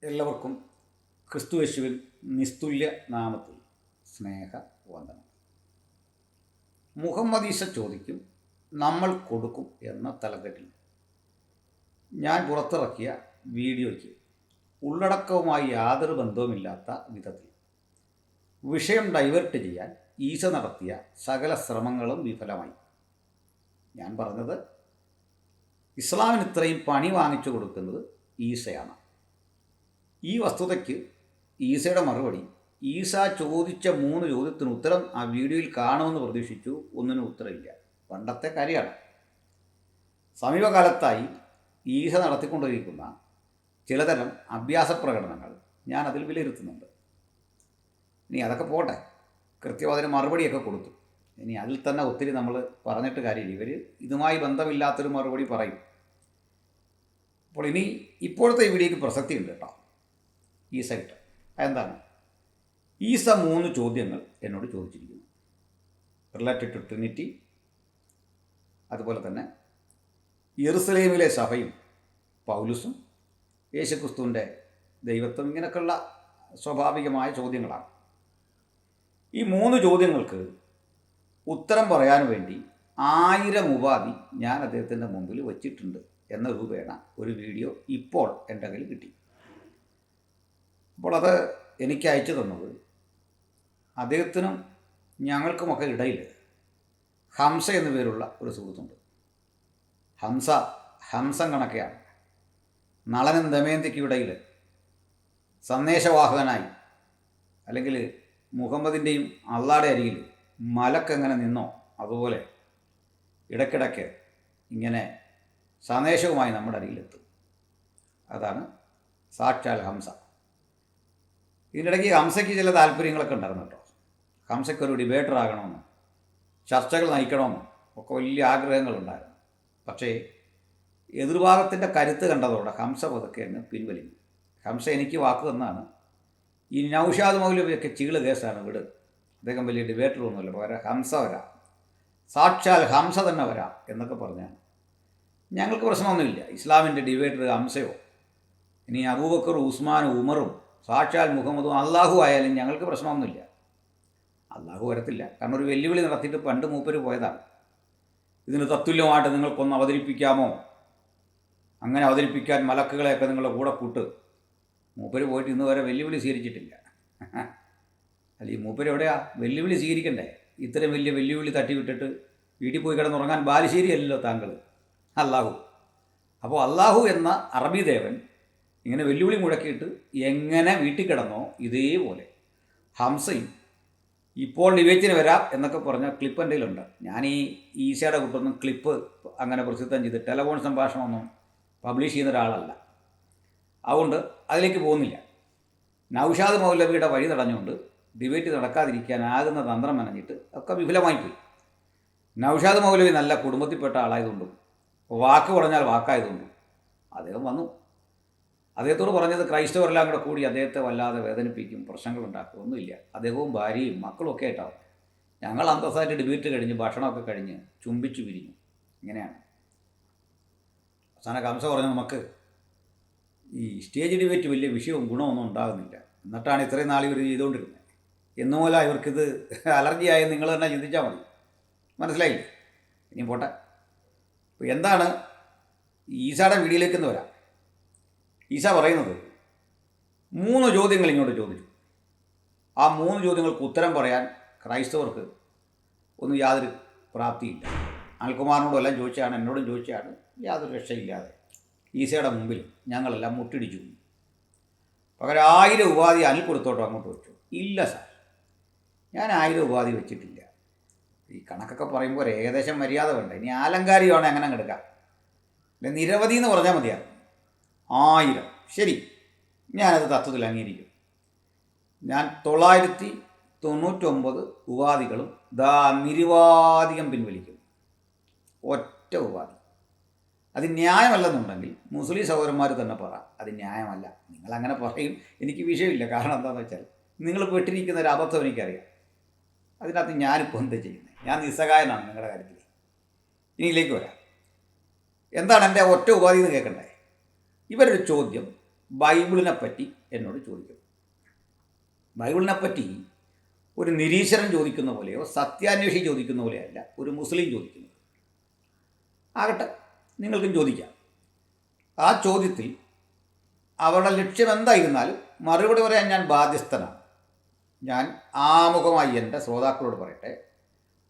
എല്ലാവർക്കും ക്രിസ്തുയേശുവിൽ നിസ്തുല്യ നാമത്തിൽ സ്നേഹവന്ദനം. മുഹമ്മദീസ ചോദിക്കും, നമ്മൾ കൊടുക്കും എന്ന തലക്കെട്ടിൽ ഞാൻ പുറത്തിറക്കിയ വീഡിയോയ്ക്ക് ഉള്ളടക്കവുമായി യാതൊരു ബന്ധവുമില്ലാത്ത വിധത്തിൽ വിഷയം ഡൈവേർട്ട് ചെയ്യാൻ ഈസ നടത്തിയ സകല ശ്രമങ്ങളും വിഫലമായി. ഞാൻ പറഞ്ഞത് ഇസ്ലാമിന് ഇത്രയും പണി വാങ്ങിച്ചു കൊടുക്കുന്നത് ഈസയാണ്. ഈ വസ്തുതയ്ക്ക് ഈസയുടെ മറുപടി, ഈസ ചോദിച്ച 3 ചോദ്യത്തിന് ഉത്തരം ആ വീഡിയോയിൽ കാണുമെന്ന് പ്രതീക്ഷിച്ചു. ഒന്നിനും ഉത്തരമില്ല. പണ്ടത്തെ കാര്യമാണ്. സമീപകാലത്തായി ഈസ നടത്തിക്കൊണ്ടിരിക്കുന്ന ചിലതരം അഭ്യാസ പ്രകടനങ്ങൾ ഞാൻ അതിൽ വിലയിരുത്തുന്നുണ്ട്. ഇനി അതൊക്കെ പോട്ടെ, കൃത്യം അതിന് മറുപടിയൊക്കെ കൊടുത്തു. ഇനി അതിൽ തന്നെ ഒത്തിരി നമ്മൾ പറഞ്ഞിട്ട് കാര്യമില്ല. ഇവർ ഇതുമായി ബന്ധമില്ലാത്തൊരു മറുപടി പറയും. അപ്പോൾ ഇനി ഇപ്പോഴത്തെ ഈ വീഡിയോയ്ക്ക് പ്രസക്തി ഉണ്ട് കേട്ടോ. ഈസയിട്ട് എന്താണ്? ഈസ 3 ചോദ്യങ്ങൾ എന്നോട് ചോദിച്ചിരിക്കുന്നു. റിലേറ്റഡ് ടു ട്രിനിറ്റി, അതുപോലെ തന്നെ യെറുസലേമിലെ സഭയും പൗലുസും യേശുക്രിസ്തുവിൻ്റെ ദൈവത്വം, ഇങ്ങനെയൊക്കെയുള്ള സ്വാഭാവികമായ ചോദ്യങ്ങളാണ്. ഈ 3 ചോദ്യങ്ങൾക്ക് ഉത്തരം പറയാൻ വേണ്ടി 1000 ഉപാധി ഞാൻ അദ്ദേഹത്തിൻ്റെ മുമ്പിൽ വച്ചിട്ടുണ്ട് എന്ന രൂപേണ ഒരു വീഡിയോ ഇപ്പോൾ എൻ്റെ കയ്യിൽ കിട്ടി. അപ്പോൾ അത് എനിക്ക് അയച്ചു തന്നത് അദ്ദേഹത്തിനും ഞങ്ങൾക്കുമൊക്കെ ഇടയിൽ ഹംസ എന്നു പേരുള്ള ഒരു സുഹൃത്തുണ്ട്. ഹംസം കണക്കെയാണ്. നളനും ദമയന്തിക്കും ഇടയിൽ സന്ദേശവാഹകനായി, അല്ലെങ്കിൽ മുഹമ്മദിൻ്റെയും അള്ളാടെ അരികിൽ മലക്കെങ്ങനെ നിന്നോ അതുപോലെ ഇടയ്ക്കിടയ്ക്ക് ഇങ്ങനെ സന്ദേശവുമായി നമ്മുടെ അരികിലെത്തും. അതാണ് സാക്ഷാൽ ഹംസ. ഇതിനിടയ്ക്ക് ഹംസയ്ക്ക് ചില താല്പര്യങ്ങളൊക്കെ ഉണ്ടായിരുന്നു കേട്ടോ. ഹംസയ്ക്കൊരു ഡിബേറ്റർ ആകണമെന്നും ചർച്ചകൾ നയിക്കണമെന്നും ഒക്കെ വലിയ ആഗ്രഹങ്ങളുണ്ടായിരുന്നു. പക്ഷേ എതിർഭാഗത്തിൻ്റെ കരുത്ത് കണ്ടതോടെ ഹംസ പതുക്കെ അങ്ങ് പിൻവലിഞ്ഞു. ഹംസ എനിക്ക് വാക്ക് തന്നാണ്, ഈ നൗഷാദ് മൗലവിയൊക്കെ ചീള് കേസാണ്, വിട്, അദ്ദേഹം വലിയ ഡിബേറ്ററൊന്നുമില്ല, പകരം ഹംസ വരാം, സാക്ഷാൽ ഹംസ തന്നെ വരാം എന്നൊക്കെ പറഞ്ഞാണ്. ഞങ്ങൾക്ക് പ്രശ്നമൊന്നുമില്ല. ഇസ്ലാമിൻ്റെ ഡിബേറ്റർ ഹംസയോ ഇനി അബൂബക്കറും ഉസ്മാനും ഉമറും സാക്ഷാൽ മുഹമ്മദും അള്ളാഹു ആയാലും ഞങ്ങൾക്ക് പ്രശ്നമൊന്നുമില്ല. അള്ളാഹു വരത്തില്ല, കാരണം ഒരു വെല്ലുവിളി നടത്തിയിട്ട് പണ്ട് മൂപ്പര് പോയതാണ്. ഇതിന് തത്തുല്യമായിട്ട് നിങ്ങൾക്കൊന്ന് അവതരിപ്പിക്കാമോ? അങ്ങനെ അവതരിപ്പിക്കാൻ മലക്കുകളെയൊക്കെ നിങ്ങളുടെ കൂടെ കൂട്ട്. മൂപ്പര് പോയിട്ട് ഇന്ന് വരെ വെല്ലുവിളി സ്വീകരിച്ചിട്ടില്ല. അല്ല, ഈ മൂപ്പര് എവിടെയാ വെല്ലുവിളി സ്വീകരിക്കണ്ടേ? ഇത്രയും വലിയ വെല്ലുവിളി തട്ടിവിട്ടിട്ട് വീട്ടിൽ പോയി കിടന്നുറങ്ങാൻ ബാലുശ്ശേരി അല്ലല്ലോ താങ്കൾ, അള്ളാഹു. അപ്പോൾ അള്ളാഹു എന്ന അറബി ദേവൻ ഇങ്ങനെ വെല്ലുവിളി മുഴക്കിയിട്ട് എങ്ങനെ വീട്ടിൽ കിടന്നോ ഇതേപോലെ ഹംസയും ഇപ്പോൾ ഡിബേറ്റിന് വരാം എന്നൊക്കെ പറഞ്ഞ ക്ലിപ്പ് എൻ്റെ കയ്യിലുണ്ട്. ഞാൻ ഈ ഈസയുടെ കൂട്ടൊന്നും ക്ലിപ്പ് അങ്ങനെ പ്രസിദ്ധം ചെയ്ത് ടെലഫോൺ സംഭാഷണമൊന്നും പബ്ലിഷ് ചെയ്യുന്ന ഒരാളല്ല. അതുകൊണ്ട് അതിലേക്ക് പോകുന്നില്ല. നൗഷാദ് മൗലവിയുടെ വഴി തടഞ്ഞുകൊണ്ട് ഡിബേറ്റ് നടക്കാതിരിക്കാനാകുന്ന തന്ത്രം മെനഞ്ഞിട്ട് ഒക്കെ വിഫലമായിപ്പോയി. നൗഷാദ് മൗലവി നല്ല കുടുംബത്തിൽപ്പെട്ട ആളായതുകൊണ്ടും വാക്ക് പറഞ്ഞാൽ വാക്കായതുകൊണ്ടും അദ്ദേഹം വന്നു. അദ്ദേഹത്തോട് പറഞ്ഞത് ക്രൈസ്തവരെല്ലാം കൂടി അദ്ദേഹത്തെ വല്ലാതെ വേദനിപ്പിക്കും, പ്രശ്നങ്ങളുണ്ടാക്കും, ഒന്നുമില്ല. അദ്ദേഹവും ഭാര്യയും മക്കളും ഒക്കെ ആയിട്ടാവും. ഞങ്ങൾ അന്തസ്സായിട്ട് ഡിബേറ്റ് കഴിഞ്ഞ് ഭക്ഷണമൊക്കെ കഴിഞ്ഞ് ചുംബിച്ചു പിരിഞ്ഞു. ഇങ്ങനെയാണ്. അവസാന ഹംസ പറഞ്ഞു, നമുക്ക് ഈ സ്റ്റേജ് ഡിബേറ്റ് വലിയ വിഷയവും ഗുണമൊന്നും ഉണ്ടാകുന്നില്ല, എന്നിട്ടാണ് ഇത്രയും നാൾ ഇവർ ചെയ്തുകൊണ്ടിരുന്നത്. എന്നുമൂലം ഇവർക്കിത് അലർജിയായി നിങ്ങൾ തന്നെ ചിന്തിച്ചാൽ മതി. മനസ്സിലായില്ലേ? ഇനി പോട്ടെ. അപ്പോൾ എന്താണ് ഈസയുടെ വീഡിയോയിലേക്കെന്ന് വരാം. ഈസ പറയുന്നത് 3 ചോദ്യങ്ങൾ ഇങ്ങോട്ട് ചോദിച്ചു. ആ 3 ചോദ്യങ്ങൾക്ക് ഉത്തരം പറയാൻ ക്രൈസ്തവർക്ക് ഒന്നും യാതൊരു പ്രാപ്തിയില്ല. അനിൽകുമാറിനോടും എല്ലാം ചോദിച്ചാണ്, എന്നോടും ചോദിച്ചാണ്. യാതൊരു രക്ഷയില്ലാതെ ഈസയുടെ മുമ്പിൽ ഞങ്ങളെല്ലാം മുട്ടിടിച്ചു. പകരം 1000 ഉപാധി അനിൽ കൊടുത്തോട്ടോ അങ്ങോട്ട് വെച്ചു. ഇല്ല സാർ, ഞാൻ 1000 ഉപാധി വെച്ചിട്ടില്ല. ഈ കണക്കൊക്കെ പറയുമ്പോൾ ഏകദേശം മര്യാദ വേണ്ട. ഇനി ആലങ്കാരികമാണ്, അങ്ങനെ അങ്ങ് എടുക്കാം. അല്ലെ നിരവധി എന്ന് പറഞ്ഞാൽ മതിയാണ്. 1000 ശരി, ഞാനത് തത്വത്തിൽ അംഗീകരിക്കും. ഞാൻ 999 ഉപാധികളും നിരുപാധികം പിൻവലിക്കും. ഒറ്റ ഉപാധി. അത് ന്യായമല്ലെന്നുണ്ടെങ്കിൽ മുസ്ലിം സഹോദരന്മാർ തന്നെ പറ, അത് ന്യായമല്ല. നിങ്ങളങ്ങനെ പറയും, എനിക്ക് വിഷയമില്ല. കാരണം എന്താണെന്ന് വെച്ചാൽ നിങ്ങൾ പെട്ടിരിക്കുന്ന ഒരു അബദ്ധം എനിക്കറിയാം. അതിനകത്ത് ഞാനിപ്പോൾ എന്താ ചെയ്യുന്നത്? ഞാൻ നിസ്സഹായനാണ് നിങ്ങളുടെ കാര്യത്തിൽ. ഇനിയിലേക്ക് വരാം. എന്താണ് എൻ്റെ ഒറ്റ ഉപാധി എന്ന് കേൾക്കണ്ടേ? ഇവരൊരു ചോദ്യം ബൈബിളിനെ പറ്റി എന്നോട് ചോദിക്കുന്നു. ബൈബിളിനെ പറ്റി ഒരു നിരീശ്വരൻ ചോദിക്കുന്ന പോലെയോ സത്യാന്വേഷി ചോദിക്കുന്ന പോലെയല്ല ഒരു മുസ്ലിം ചോദിക്കുന്നത്. ആകട്ടെ, നിങ്ങൾക്കും ചോദിക്കാം. ആ ചോദ്യത്തിൽ അവരുടെ ലക്ഷ്യം എന്തായിരുന്നാലും മറുപടി പറയാൻ ഞാൻ ബാധ്യസ്ഥനാണ്. ഞാൻ ആമുഖമായി എൻ്റെ ശ്രോതാക്കളോട് പറയട്ടെ,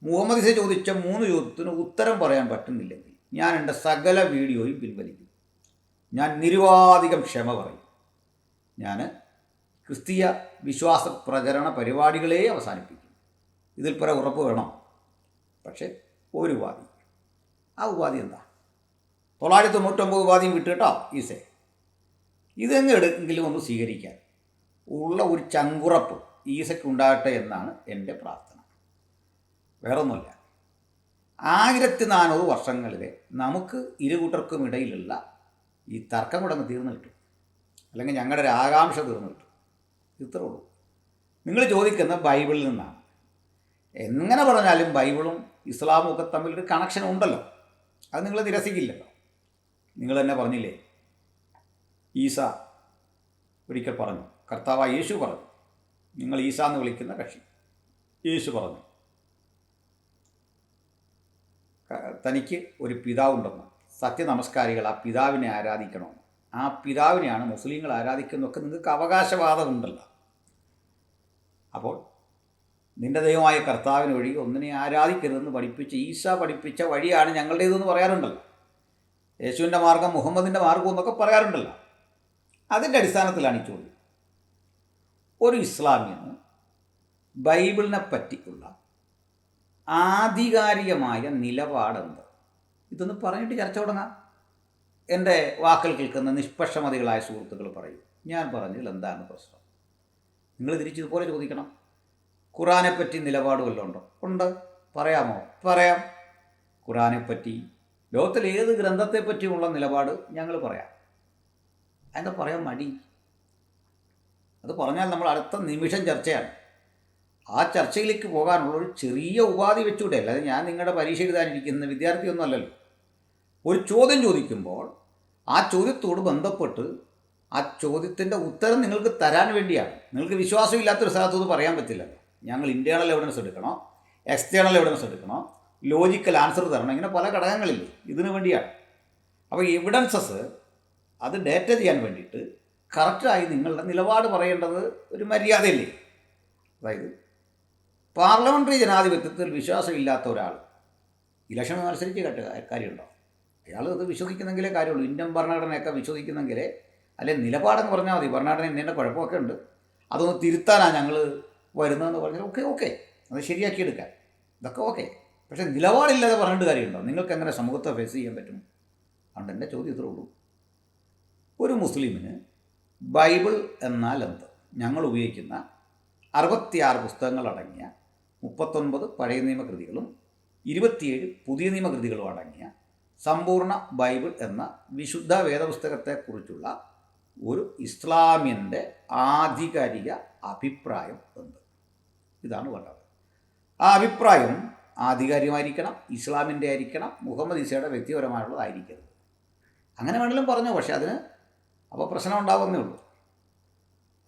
മുഹമ്മദ് ഈസ ചോദിച്ച 3 ചോദ്യത്തിന് ഉത്തരം പറയാൻ പറ്റുന്നില്ലെങ്കിൽ ഞാൻ എൻ്റെ സകല വീഡിയോയും പിൻവലിക്കും. ഞാൻ നിരുപാധികം ക്ഷമ പറയും. ഞാൻ ക്രിസ്തീയ വിശ്വാസ പ്രചരണ പരിപാടികളെ അവസാനിപ്പിക്കും. ഇതിൽ പല ഉറപ്പ് വേണം. പക്ഷേ ഒരു ഉപാധി. ആ ഉപാധി എന്താ? 999 ഉപാധിയും വിട്ടുകേട്ടോ ഈസേ. ഇതെങ്കിലും ഒന്ന് സ്വീകരിക്കാൻ ഉള്ള ഒരു ചങ്കുറപ്പ് ഈസയ്ക്ക് ഉണ്ടാകട്ടെ എന്നാണ് എൻ്റെ പ്രാർത്ഥന. വേറൊന്നുമില്ല. 1400 വർഷങ്ങളിലെ നമുക്ക് ഇരുകൂട്ടർക്കും ഇടയിലുള്ള ഈ തർക്കം കൂടെ അങ്ങ് തീർന്നു കിട്ടും. അല്ലെങ്കിൽ ഞങ്ങളുടെ ഒരു ആകാംക്ഷ തീർന്നു കിട്ടും. ഇത്രേ ഉള്ളൂ. നിങ്ങൾ ചോദിക്കുന്ന ബൈബിളിൽ നിന്നാണ്. എങ്ങനെ പറഞ്ഞാലും ബൈബിളും ഇസ്ലാമും ഒക്കെ തമ്മിലൊരു കണക്ഷൻ ഉണ്ടല്ലോ. അത് നിങ്ങൾ നിരസിക്കില്ലല്ലോ. നിങ്ങൾ തന്നെ പറഞ്ഞില്ലേ, ഈസ ഒരിക്കൽ പറഞ്ഞു, കർത്താവായ യേശു പറഞ്ഞു, നിങ്ങൾ ഈസ എന്ന് വിളിക്കുന്ന കക്ഷി. യേശു പറഞ്ഞു തനിക്ക് ഒരു പിതാവുണ്ടെന്ന്, സത്യനമസ്കാരികൾ ആ പിതാവിനെ ആരാധിക്കണമെന്ന്. ആ പിതാവിനെയാണ് മുസ്ലിങ്ങൾ ആരാധിക്കുന്നതൊക്കെ നിങ്ങൾക്ക് അവകാശവാദമുണ്ടല്ലോ. അപ്പോൾ നിൻ്റെ ദൈവമായ കർത്താവിന് വഴി ഒന്നിനെ ആരാധിക്കരുതെന്ന് പഠിപ്പിച്ച ഈസ പഠിപ്പിച്ച വഴിയാണ് ഞങ്ങളുടേതെന്ന് പറയാറുണ്ടല്ലോ. യേശുവിൻ്റെ മാർഗം മുഹമ്മദിൻ്റെ മാർഗം എന്നൊക്കെ പറയാറുണ്ടല്ലോ. അതിൻ്റെ അടിസ്ഥാനത്തിലാണ് ഈ ചോദ്യം. ഒരു ഇസ്ലാമിന് ബൈബിളിനെ പറ്റിയുള്ള ആധികാരികമായ നിലപാടെന്ത്? ഇതൊന്ന് പറഞ്ഞിട്ട് ചർച്ച തുടങ്ങാം. എൻ്റെ വാക്കുകൾ കേൾക്കുന്ന നിഷ്പക്ഷമതികളായ സുഹൃത്തുക്കൾ പറയും, ഞാൻ പറഞ്ഞതിൽ എന്താണ് പ്രശ്നം? നിങ്ങൾ തിരിച്ചതുപോലെ ചോദിക്കണം. ഖുറാനെപ്പറ്റി നിലപാട് വല്ലതും ഉണ്ടോ? ഉണ്ട്. പറയാമോ? പറയാം. ഖുറാനെപ്പറ്റി, ലോകത്തിൽ ഏത് ഗ്രന്ഥത്തെപ്പറ്റിയുമുള്ള നിലപാട് ഞങ്ങൾ പറയാം. എന്താ പറയാൻ മടി? അത് പറഞ്ഞാൽ നമ്മൾ അടുത്ത നിമിഷം ചർച്ചയാണ്. ആ ചർച്ചയിലേക്ക് പോകാനുള്ള ഒരു ചെറിയ ഉപാധി വെച്ചുകൂടെ? അല്ലാതെ ഞാൻ നിങ്ങളുടെ പരീക്ഷ എഴുതാനിരിക്കുന്ന വിദ്യാർത്ഥിയൊന്നും അല്ലല്ലോ. ഒരു ചോദ്യം ചോദിക്കുമ്പോൾ ആ ചോദ്യത്തോട് ബന്ധപ്പെട്ട് ആ ചോദ്യത്തിൻ്റെ ഉത്തരം നിങ്ങൾക്ക് തരാൻ വേണ്ടിയാണ്. നിങ്ങൾക്ക് വിശ്വാസമില്ലാത്തൊരു സ്ഥലത്തൊന്നും പറയാൻ പറ്റില്ലല്ലോ. ഞങ്ങൾ ഇൻറ്റേർണൽ എവിഡൻസ് എടുക്കണോ, എക്സ്റ്റേണൽ എവിഡൻസ് എടുക്കണോ, ലോജിക്കൽ ആൻസർ തരണം, ഇങ്ങനെ പല ഘടകങ്ങളില്ലേ. ഇതിനു വേണ്ടിയാണ്. അപ്പോൾ എവിഡൻസസ് അത് ഡേറ്റ ചെയ്യാൻ വേണ്ടിയിട്ട് കറക്റ്റായി നിങ്ങളുടെ നിലപാട് പറയേണ്ടത് ഒരു മര്യാദയില്ലേ? അതായത് പാർലമെൻ്ററി ജനാധിപത്യത്തിൽ വിശ്വാസമില്ലാത്ത ഒരാൾ ഇലക്ഷൻ മത്സരിച്ച് കാര്യമുണ്ടോ? അയാൾ അത് വിശ്വസിക്കുന്നെങ്കിലേ കാര്യമുള്ളൂ. ഇന്ത്യൻ ഭരണഘടനയൊക്കെ വിശ്വസിക്കുന്നെങ്കിലേ, അല്ലെങ്കിൽ നിലപാടെന്ന് പറഞ്ഞാൽ മതി. ഭരണഘടന ഇന്നേൻ്റെ കുഴപ്പമൊക്കെ ഉണ്ട്, അതൊന്ന് തിരുത്താനാണ് ഞങ്ങൾ വരുന്നതെന്ന് പറഞ്ഞാൽ ഓക്കെ, അത് ശരിയാക്കിയെടുക്കാൻ, ഇതൊക്കെ ഓക്കെ. പക്ഷേ നിലപാടില്ലാതെ പറഞ്ഞിട്ട് കാര്യമുണ്ടോ? നിങ്ങൾക്ക് എങ്ങനെ സമൂഹത്തെ ഫേസ് ചെയ്യാൻ പറ്റും? അതുകൊണ്ട് എൻ്റെ ചോദ്യം ഇത്രേ ഉള്ളൂ. ഒരു മുസ്ലിമിന് ബൈബിൾ എന്നാൽ എന്ത്? ഞങ്ങൾ ഉപയോഗിക്കുന്ന 66 പുസ്തകങ്ങളടങ്ങിയ 39 പഴയ നിയമകൃതികളും 27 പുതിയ നിയമകൃതികളും അടങ്ങിയ സമ്പൂർണ്ണ ബൈബിൾ എന്ന വിശുദ്ധ വേദപുസ്തകത്തെക്കുറിച്ചുള്ള ഒരു ഇസ്ലാമിൻ്റെ ആധികാരിക അഭിപ്രായം എന്ത്? ഇതാണ് വേണ്ടത്. ആ അഭിപ്രായം ആധികാരികമായിരിക്കണം, ഇസ്ലാമിൻ്റെ ആയിരിക്കണം, മുഹമ്മദ് ഈസയുടെ വ്യക്തിപരമായുള്ളതായിരിക്കരുത്. അങ്ങനെ വേണമെങ്കിലും പറഞ്ഞോ, പക്ഷെ അതിന് അപ്പോൾ പ്രശ്നം ഉണ്ടാവുന്നേ ഉള്ളൂ.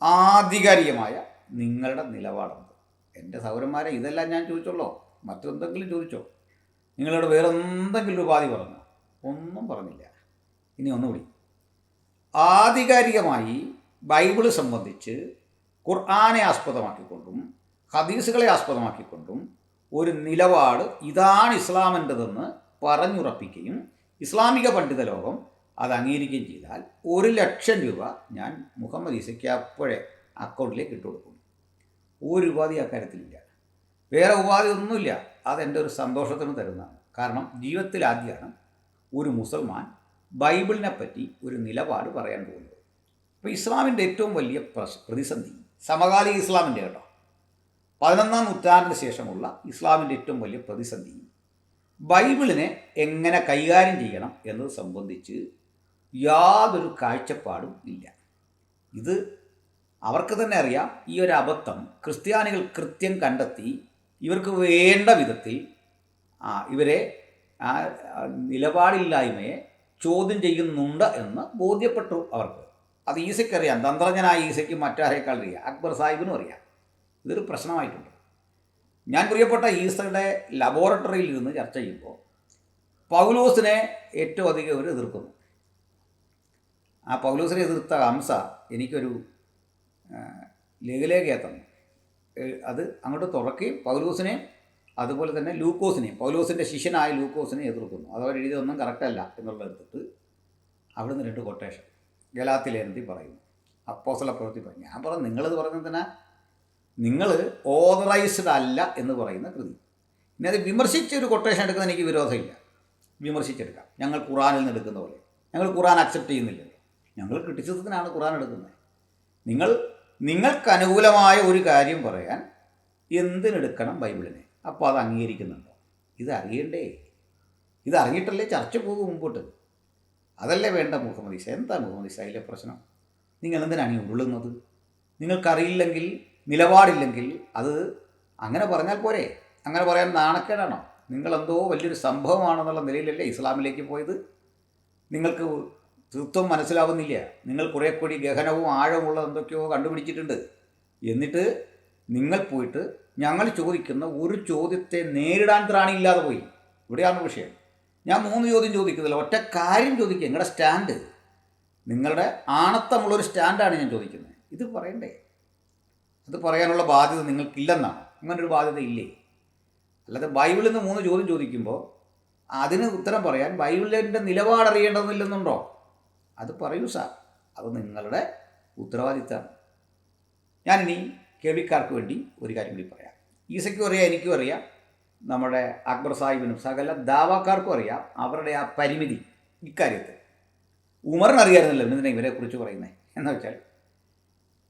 ആധികാരികമായ നിങ്ങളുടെ നിലപാടെന്ത്? എൻ്റെ സൗരന്മാരെ ഇതെല്ലാം ഞാൻ ചോദിച്ചോളൂ, മറ്റെന്തെങ്കിലും ചോദിച്ചോ? നിങ്ങളോട് വേറെ എന്തെങ്കിലും ഉപാധി പറഞ്ഞോ? ഒന്നും പറഞ്ഞില്ല. ഇനി ഒന്നുകൂടി, ആധികാരികമായി ബൈബിള് സംബന്ധിച്ച് ഖുർആനെ ആസ്പദമാക്കിക്കൊണ്ടും ഹദീസുകളെ ആസ്പദമാക്കിക്കൊണ്ടും ഒരു നിലപാട് ഇതാണ് ഇസ്ലാമിൻ്റെതെന്ന് പറഞ്ഞുറപ്പിക്കുകയും ഇസ്ലാമിക പണ്ഡിത ലോകം അത് അംഗീകരിക്കുകയും ചെയ്താൽ 1,00,000 രൂപ ഞാൻ മുഹമ്മദ് ഈസയ്ക്ക് അപ്പോഴേ അക്കൗണ്ടിലേക്ക് ഇട്ട് കൊടുക്കും. ഒരു ഉപാധി അക്കാര്യത്തിലില്ല, വേറെ ഉപാധി ഒന്നുമില്ല. അതെൻ്റെ ഒരു സന്തോഷത്തിന് തരുന്നതാണ്. കാരണം ജീവിതത്തിൽ ആദ്യമാണ് ഒരു മുസൽമാൻ ബൈബിളിനെ പറ്റി ഒരു നിലപാട് പറയാൻ പോകുന്നത്. അപ്പോൾ ഇസ്ലാമിൻ്റെ ഏറ്റവും വലിയ പ്രതിസന്ധി, സമകാലിക ഇസ്ലാമിൻ്റെ കേട്ടോ, 11ാം നൂറ്റാണ്ടിന് ശേഷമുള്ള ഇസ്ലാമിൻ്റെ ഏറ്റവും വലിയ പ്രതിസന്ധി ബൈബിളിനെ എങ്ങനെ കൈകാര്യം ചെയ്യണം എന്നത് സംബന്ധിച്ച് യാതൊരു കാഴ്ചപ്പാടും ഇല്ല. ഇത് അവർക്ക് തന്നെ അറിയാം. ഈ ഒരു അബദ്ധം ക്രിസ്ത്യാനികൾ കൃത്യം കണ്ടെത്തി ഇവർക്ക് വേണ്ട വിധത്തിൽ ഇവരെ നിലപാടില്ലായ്മയെ ചോദ്യം ചെയ്യുന്നുണ്ട് എന്ന് ബോധ്യപ്പെട്ടു അവർക്ക്. അത് ഈസയ്ക്കറിയാം. തന്ത്രജ്ഞനായ ഈസയ്ക്ക് മറ്റാരേക്കാൾ അറിയാം, അക്ബർ സാഹിബിനും അറിയാം. ഇതൊരു പ്രശ്നമായിട്ടുണ്ട്. ഞാൻ പ്രിയപ്പെട്ട ഈസയുടെ ലബോറട്ടറിയിൽ ഇരുന്ന് ചർച്ച ചെയ്യുമ്പോൾ പൗലോസിനെ ഏറ്റവും അധികം അവർ എതിർക്കുന്നു. ആ പൗലോസിനെ എതിർത്ത ഹംസ എനിക്കൊരു ലഘുലേഖ തന്നു. അത് അങ്ങോട്ട് തുറക്കുകയും പൗലോസിനെ അതുപോലെ തന്നെ ലൂക്കോസിനെയും പൗലോസിൻ്റെ ശിഷ്യനായ ലൂക്കോസിനെ എതിർക്കുന്നു. അതവരെഴുതിയൊന്നും കറക്റ്റല്ല എന്നുള്ളത് എടുത്തിട്ട് അവിടുന്ന് 2 കൊട്ടേഷൻ ഗലാത്യലേഖനത്തിൽ പറയുന്നു, അപ്പോസ്തല പ്രവൃത്തി പറയും. ഞാൻ പറഞ്ഞു, നിങ്ങളിത് പറയുന്നതിനാ നിങ്ങൾ ഓതറൈസ്ഡ് അല്ല എന്ന് പറയുന്ന കൃതി. ഇനി അത് വിമർശിച്ചൊരു കൊട്ടേഷൻ എടുക്കുന്നത് എനിക്ക് വിരോധമില്ല, വിമർശിച്ചെടുക്കാം. ഞങ്ങൾ ഖുറാനിൽ നിന്ന് എടുക്കുന്ന പോലെ. ഞങ്ങൾ ഖുറാൻ അക്സെപ്റ്റ് ചെയ്യുന്നില്ലല്ലോ, ഞങ്ങൾ ക്രിറ്റിസിസത്തിനാണ് ഖുറാൻ എടുക്കുന്നത്. നിങ്ങൾക്ക് അനുകൂലമായ ഒരു കാര്യം പറയാൻ എന്തിനെടുക്കണം ബൈബിളിനെ? അപ്പോൾ അത് അംഗീകരിക്കുന്നുണ്ടോ? ഇത് അറിയണ്ടേ? ഇത് അറിഞ്ഞിട്ടല്ലേ ചർച്ച പോകും മുമ്പോട്ട്. അതല്ലേ വേണ്ട മുഹമ്മദ് ഈസ. എന്താ മുഹമ്മദ് ഈസയിലെ പ്രശ്നം? നിങ്ങൾ എന്തിനാണ് ഈ ഉരുളുന്നത്? നിങ്ങൾക്കറിയില്ലെങ്കിൽ, നിലപാടില്ലെങ്കിൽ അത് അങ്ങനെ പറഞ്ഞാൽ പോരെ? അങ്ങനെ പറയാൻ നാണക്കേടാണോ? നിങ്ങളെന്തോ വലിയൊരു സംഭവമാണെന്നുള്ള നിലയിലല്ലേ ഇസ്ലാമിലേക്ക് പോയത്? നിങ്ങൾക്ക് തൃത്വം മനസ്സിലാവുന്നില്ല. നിങ്ങൾ കുറേ കൂടി ഗഹനവും ആഴമുള്ള എന്തൊക്കെയോ കണ്ടുപിടിച്ചിട്ടുണ്ട്. എന്നിട്ട് നിങ്ങൾ പോയിട്ട് ഞങ്ങൾ ചോദിക്കുന്ന ഒരു ചോദ്യത്തെ നേരിടാൻ ത്രാണിയില്ലാതെ പോയി. ഇവിടെയാണ് വിഷയം. ഞാൻ 3 ചോദ്യം ചോദിക്കുന്നില്ല, ഒറ്റ കാര്യം ചോദിക്കുക. നിങ്ങളുടെ സ്റ്റാൻഡ്, നിങ്ങളുടെ ആണത്തമുള്ളൊരു സ്റ്റാൻഡാണ് ഞാൻ ചോദിക്കുന്നത്. ഇത് പറയണ്ടേ? അത് പറയാനുള്ള ബാധ്യത നിങ്ങൾക്കില്ലെന്നാണ്. അങ്ങനൊരു ബാധ്യത ഇല്ലേ? അല്ലാതെ ബൈബിളിൽ നിന്ന് 3 ചോദ്യം ചോദിക്കുമ്പോൾ അതിന് ഉത്തരം പറയാൻ ബൈബിളിൻ്റെ നിലപാടറിയേണ്ടതില്ലെന്നുണ്ടോ? അത് പറയൂ സാർ, അത് നിങ്ങളുടെ ഉത്തരവാദിത്തമാണ്. ഞാനിനി കേൾവിക്കാർക്ക് വേണ്ടി ഒരു കാര്യം കൂടി പറയാം. ഈസയ്ക്കും അറിയാം, എനിക്കും അറിയാം, നമ്മുടെ അക്ബർ സാഹിബിനും സകല ദാവാക്കാർക്കും അറിയാം അവരുടെ ആ പരിമിതി ഇക്കാര്യത്തിൽ. ഉമറിനറിയായിരുന്നല്ലോ എന്തിനാണ് ഇവരെക്കുറിച്ച് പറയുന്നത് എന്ന് വെച്ചാൽ,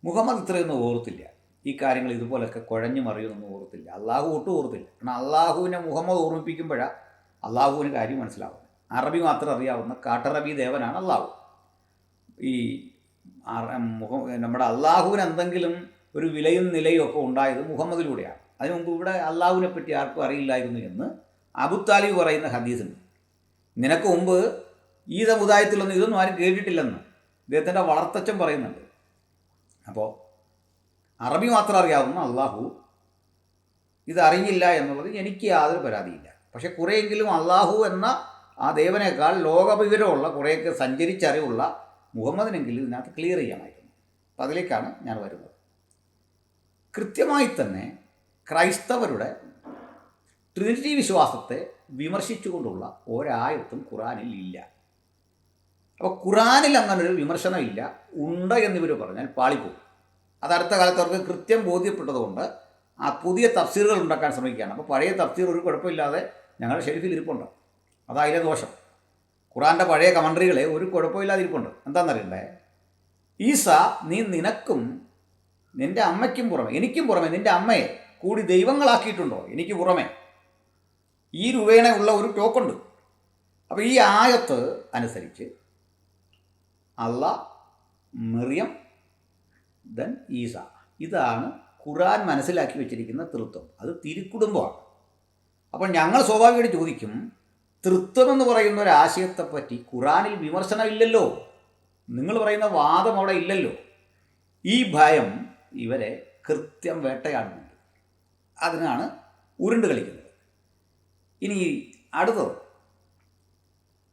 മുഹമ്മദ് ഇത്രയൊന്നും ഓർത്തില്ല, ഈ കാര്യങ്ങൾ ഇതുപോലൊക്കെ കുഴഞ്ഞു മറിയുമെന്നൊന്നും ഓർത്തില്ല. അള്ളാഹു ഒട്ടും ഓർത്തില്ല. കാരണം അള്ളാഹുവിനെ മുഹമ്മദ് ഓർമ്മിപ്പിക്കുമ്പോഴാണ് അള്ളാഹുവിന് കാര്യം മനസ്സിലാവുന്നത്. അറബി മാത്രം അറിയാവുന്ന കാട്ടറബി ദേവനാണ് അള്ളാഹു. ഈ നമ്മുടെ അള്ളാഹുവിന് എന്തെങ്കിലും ഒരു വിലയും നിലയും ഒക്കെ ഉണ്ടായത് മുഹമ്മദിലൂടെയാണ്. അതിനു മുമ്പ് ഇവിടെ അള്ളാഹുവിനെ പറ്റി ആർക്കും അറിയില്ലായിരുന്നു എന്ന് അബുത്താലിബ് പറയുന്ന ഹദീസുണ്ട്. നിനക്ക് മുമ്പ് ഈ സമുദായത്തിലൊന്നും ഇതൊന്നും ആരും കേട്ടിട്ടില്ലെന്ന് ഇദ്ദേഹത്തിൻ്റെ വളർത്തച്ഛൻ പറയുന്നുണ്ട്. അപ്പോൾ അറബി മാത്രം അറിയാവുന്ന അള്ളാഹു ഇതറിയില്ല എന്നുള്ളത് എനിക്ക് യാതൊരു പരാതിയില്ല. പക്ഷെ കുറേയെങ്കിലും അള്ളാഹു എന്ന ആ ദേവനേക്കാൾ ലോകവിവരമുള്ള, കുറേയൊക്കെ സഞ്ചരിച്ചറിവുള്ള മുഹമ്മദിനെങ്കിലും ഇതിനകത്ത് ക്ലിയർ ചെയ്യാമായിരുന്നു. അപ്പം അതിലേക്കാണ് ഞാൻ വരുന്നത്. കൃത്യമായി തന്നെ ക്രൈസ്തവരുടെ ട്രിനിറ്റി വിശ്വാസത്തെ വിമർശിച്ചുകൊണ്ടുള്ള ഒരായത്തും ഖുറാനിൽ ഇല്ല. അപ്പോൾ ഖുറാനിൽ അങ്ങനൊരു വിമർശനമില്ല, ഉണ്ട് എന്നിവർ പറഞ്ഞാൽ പാളിപ്പോകും. അത് അടുത്ത കാലത്ത് അവർക്ക് കൃത്യം ബോധ്യപ്പെട്ടതുകൊണ്ട് ആ പുതിയ തഫ്സീറുകൾ ഉണ്ടാക്കാൻ ശ്രമിക്കുകയാണ്. അപ്പോൾ പഴയ തഫ്സീർ ഒരു കുഴപ്പമില്ലാതെ ഞങ്ങളുടെ ഷെൽഫിൽ ഇരിപ്പുണ്ട്. അതായാലും ദോഷം. ഖുറാൻ്റെ പഴയ കമൻട്രികളെ ഒരു കുഴപ്പമില്ലാതെ ഇരിപ്പുണ്ട്. എന്താണെന്നറിയണ്ടേ? ഈസ, നീ നിനക്കും നിൻ്റെ അമ്മയ്ക്കും പുറമെ, എനിക്കും പുറമെ നിൻ്റെ അമ്മയെ കൂടി ദൈവങ്ങളാക്കിയിട്ടുണ്ടോ? എനിക്ക് പുറമെ ഈ രൂപേണ ഉള്ള ഒരു ടോക്കുണ്ട്. അപ്പോൾ ഈ ആയത്ത് അനുസരിച്ച് അള്ളാഹ്, മറിയം, ദെൻ ഈസ, ഇതാണ് ഖുറാൻ മനസ്സിലാക്കി വെച്ചിരിക്കുന്ന തൃത്വം. അത് തിരുക്കുടുംബമാണ്. അപ്പോൾ ഞങ്ങൾ സ്വാഭാവികമായിട്ട് ചോദിക്കും, തൃത്വം എന്ന് പറയുന്ന ഒരു ആശയത്തെപ്പറ്റി ഖുറാനിൽ വിമർശനമില്ലല്ലോ, നിങ്ങൾ പറയുന്ന വാദം അവിടെ ഇല്ലല്ലോ. ഈ ഭയം ഇവരെ കൃത്യം വേട്ടയാടുന്നുണ്ട്. അതിനാണ് ഉരുണ്ട് കളിക്കുന്നത്. ഇനി അടുത്തത്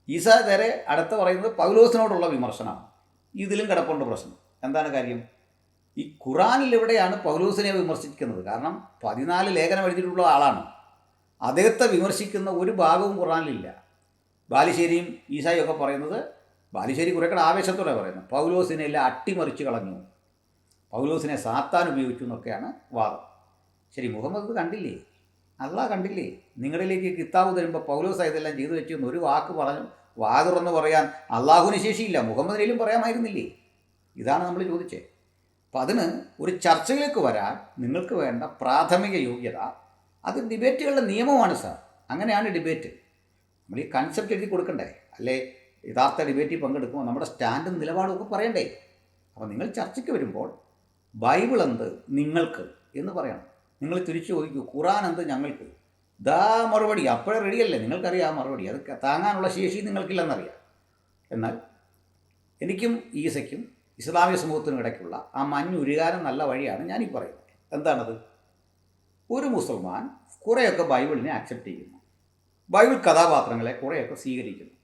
ഈസ നേരെ അടുത്ത പറയുന്നത് പൗലോസിനോടുള്ള വിമർശനമാണ്. ഇതിലും കിടപ്പുണ്ട് പ്രശ്നം. എന്താണ് കാര്യം? ഈ ഖുറാനിൽ എവിടെയാണ് പൗലോസിനെ വിമർശിക്കുന്നത്? കാരണം 14 ലേഖനം എഴുതിയിട്ടുള്ള ആളാണ്. അദ്ദേഹത്തെ വിമർശിക്കുന്ന ഒരു ഭാഗവും ഖുറാനിലില്ല. ബാലുശ്ശേരിയും ഈസായും ഒക്കെ പറയുന്നത്, ബാലുശ്ശേരി കുറേക്കൂടെ ആവേശത്തോടെ പറയുന്നത്, പൗലോസിനെ എല്ലാം അട്ടിമറിച്ച് കളഞ്ഞു, പൗലോസിനെ സാത്താൻ ഉപയോഗിച്ചു എന്നൊക്കെയാണ് വാദം. ശരി, മുഹമ്മദ് കണ്ടില്ലേ? അള്ളാഹ് കണ്ടില്ലേ? നിങ്ങളിലേക്ക് കിതാബ് തരുമ്പോൾ പൗലോസ് ഇതെല്ലാം ചെയ്തു വെച്ചെന്ന് ഒരു വാക്ക് പറഞ്ഞു വാതുറന്ന് പറയാൻ അള്ളാഹുവിന് ശേഷിയില്ല, മുഹമ്മദിനേലും പറയാമായിരുന്നില്ലേ? ഇതാണ് നമ്മൾ ചോദിച്ചത്. അപ്പം അതിന് ഒരു ചർച്ചയിലേക്ക് വരാൻ നിങ്ങൾക്ക് വേണ്ട പ്രാഥമിക യോഗ്യത, അത് ഡിബേറ്റുകളുടെ നിയമമാണ് സാർ. അങ്ങനെയാണ് ഡിബേറ്റ്. നമ്മൾ ഈ കൺസെപ്റ്റ് എഴുതി കൊടുക്കണ്ടേ? അല്ലേ യഥാർത്ഥ ഡിബേറ്റിൽ പങ്കെടുക്കുമ്പോൾ നമ്മുടെ സ്റ്റാൻഡും നിലപാടും ഒക്കെ പറയണ്ടേ? അപ്പോൾ നിങ്ങൾ ചർച്ചയ്ക്ക് വരുമ്പോൾ ബൈബിൾ എന്ത് നിങ്ങൾക്ക് എന്ന് പറയണം. നിങ്ങൾ തിരിച്ചു ചോദിക്കൂ, ഖുറാൻ എന്ത് ഞങ്ങൾക്ക്? ദാ മറുപടി. അപ്പോഴേ റെഡിയല്ലേ? നിങ്ങൾക്കറിയാം മറുപടി. അത് താങ്ങാനുള്ള ശേഷി നിങ്ങൾക്കില്ലെന്നറിയാം. എന്നാൽ എനിക്കും ഈസയ്ക്കും ഇസ്ലാമിക സമൂഹത്തിനും ഇടയ്ക്കുള്ള ആ മഞ്ഞുരുകാനും നല്ല വഴിയാണ് ഞാനീ പറയുന്നത്. എന്താണത്? ഒരു മുസൽമാൻ കുറേയൊക്കെ ബൈബിളിനെ അക്സെപ്റ്റ് ചെയ്യുന്നു, ബൈബിൾ കഥാപാത്രങ്ങളെ കുറേയൊക്കെ സ്വീകരിക്കുന്നു.